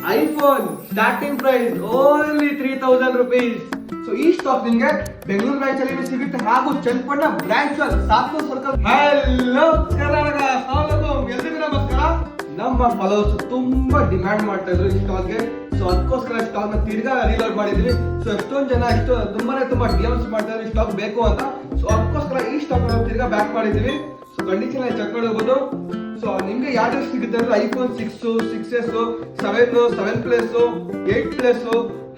IPhone starting price only 3000 rupees. So ಈ stock ನಿಮ್ಗೆ Bengaluru branch ಅಲ್ಲಿ ಸಿಗುತ್ತೆ ಹಾಗೂ Channapatna branch Sathnur circle. Hello Karnataka, ಎಲ್ರಿಗೂ ನಮಸ್ಕಾರ. ನಮ್ಮ ಫಾಲೋವರ್ಸ್ ತುಂಬಾ ಡಿಮ್ಯಾಂಡ್ ಮಾಡ್ತಾ ಇದ್ರು ಈ ಸ್ಟಾಕ್ ಗೆ. ಸೊ ಅದಕ್ಕೋಸ್ಕರ ಸ್ಟಾಕ್ ನ ತಿರ್ಗಾ ರೀಲೋಡ್ ಮಾಡಿದೀವಿ. ಸೊ ಎಷ್ಟೊಂದು ಜನ ತುಂಬಾ ಡಿಎಮ್ಸ್ ಮಾಡ್ತಾ ಇದ್ರು ಸ್ಟಾಕ್ ಬೇಕು ಅಂತ. ಸೊ ಅದಕ್ಕೋಸ್ಕರ ಈ ಸ್ಟಾಕ್ ನ ತಿರ್ಗಾ ಬ್ಯಾಕ್ ಮಾಡಿದೀವಿ. ಸೊ ಕಂಡೀಷನ್ ಚೆಕ್ ಮಾಡಬಹುದು. ಸೊ ನಿಮ್ಗೆ ಯಾವ್ದು ಸಿಗುತ್ತೆ ಅಂದ್ರೆ ಐಫೋನ್ 6, 6s, 7 ಪ್ಲಸ್, 8 ಪ್ಲಸ್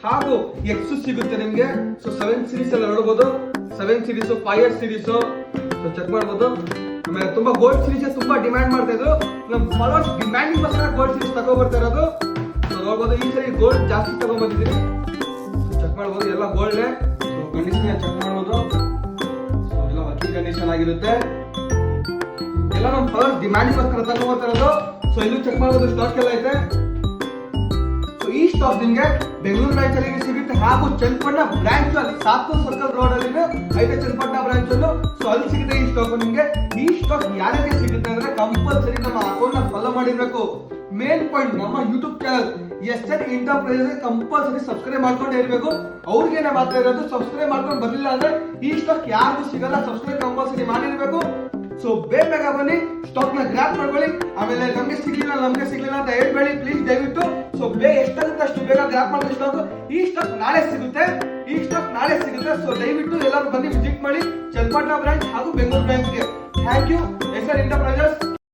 ಹಾಗೂ ಎಕ್ಸ್ ಸಿಗುತ್ತೆ ನಿಮ್ಗೆ. ಸೊ 7 ಸೀರೀಸ್ ಎಲ್ಲ ನೋಡಬಹುದು. 7 ಸೀರೀಸ್, 5s ಸೀರೀಸ್ ಚೆಕ್ ಮಾಡಬಹುದು. ಆಮೇಲೆ ತುಂಬಾ ಗೋಲ್ಡ್ ಸೀರೀಸ್ ತುಂಬಾ ಡಿಮ್ಯಾಂಡ್ ಮಾಡ್ತಾ ಇದ್ರು. ನಮ್ಮ ಫಾಲೋವರ್ಸ್ ಡಿಮ್ಯಾಂಡಿಂಗ್ ಗೋಸ್ಕರ ಗೋಲ್ಡ್ ಸೀರೀಸ್ ತಗೋ ಬರ್ತಾ ಇರೋದು. ಸೊ ನೋಡಬಹುದು, ಈ ಸರಿ ಗೋಲ್ಡ್ ಜಾಸ್ತಿ ತಗೊಂಡ್ ಬಂದಿದ್ದೀನಿ. ಚೆಕ್ ಮಾಡಬಹುದು, ಎಲ್ಲ ಗೋಲ್ಡ್. ಸೊ ಕಂಡೀಷನ್ ಚೆಕ್ ಮಾಡಬಹುದು. ಸೊ ಎಲ್ಲ ವರ್ಕಿಂಗ್ ಕಂಡೀಷನ್ ಆಗಿರುತ್ತೆ. ಎಲ್ಲ ನಮ್ಮ ಫಾಲೋವರ್ಸ್ ಡಿಮ್ಯಾಂಡಿಂಗ್ ಗೋಸ್ಕರ ತಗೋ ಬರ್ತಾ ಇರೋದು. ಸೊ ಇಲ್ಲೂ ಚೆಕ್ ಮಾಡಬಹುದು, ಸ್ಟಾಕ್ ಎಲ್ಲ ಐತೆ. ಸೊ ಈ ಸ್ಟಾಕ್ ನಿಮ್ಗೆ ಬೆಂಗಳೂರು ಬ್ರಾಂಚ್ ಅಲ್ಲಿ ಸಿಗುತ್ತೆ ಹಾಗೂ ಚನ್ನಪಟ್ಟಣ ಬ್ರಾಂಚ್ ಅಲ್ಲಿ ಸಾತ್ನೂರ್ ಸರ್ಕಲ್ ರೋಡ್ ಅಲ್ಲಿ ಐತೆ ಚನ್ನಪಟ್ಟಣ ಬ್ರಾಂಚ್ ಅನ್ನು. ಸೊ ಅಲ್ಲಿ ಸಿಗುತ್ತೆ ಈ ಸ್ಟಾಕ್ ನಿಮ್ಗೆ. ಈ ಸ್ಟಾಕ್ ಯಾರಿಗೆ ಸಿಗುತ್ತೆ ಅಂದ್ರೆ ಕಂಪಲ್ಸರಿ ನಮ್ಮ ಅಕೌಂಟ್ ನ ಫಾಲೋ ಮಾಡಿರ್ಬೇಕು. ಮೇನ್ ಪಾಯಿಂಟ್, ನಮ್ಮ YouTube channel SN Enterprises compulsory subscribe ಮಾಡ್ಕೊಂಡೇ ಇರಬೇಕು. ಅವ್ರಿಗೆ ಮಾತ್ರ ಇರೋದು. ಸಬ್ಸ್ಕ್ರೈಬ್ ಮಾಡ್ಕೊಂಡು ಬರ್ಲಿಲ್ಲ ಅಂದ್ರೆ ಈ ಸ್ಟಾಕ್ ಯಾರಿಗೂ ಸಿಗಲ್ಲ. ಸಬ್ಸ್ಕ್ರೈಬ್ ಕಂಪಲ್ಸರಿ ಮಾಡಿರ್ಬೇಕು. ಸೊ ಬೇಗ ಬನ್ನಿ, ಸ್ಟಾಕ್ ನ ಗ್ರಾಪ್ ಮಾಡ್ಕೊಳ್ಳಿ. ಆಮೇಲೆ ನಮ್ಗೆ ಸಿಗ್ಲಿಲ್ಲ ಅಂತ ಹೇಳ್ಬೇಡಿ ಪ್ಲೀಸ್, ದಯವಿಟ್ಟು. ಸೊ ಎಷ್ಟಾಗುತ್ತೆ ಅಷ್ಟು ಬೇಗ ಗ್ರಾಪ್ ಮಾಡಿ ಸ್ಟಾಕ್. ಈ ಸ್ಟಾಕ್ ನಾಳೆ ಸಿಗುತ್ತೆ. ಸೊ ದಯವಿಟ್ಟು ಎಲ್ಲರೂ ಬನ್ನಿ, ವಿಸಿಟ್ ಮಾಡಿ ಚನ್ನಪಟ್ಟಣ ಬ್ರಾಂಚ್ ಹಾಗೂ ಬೆಂಗಳೂರು ಬ್ರಾಂಚ್ ಗೆ. Thank you, SR enterprises.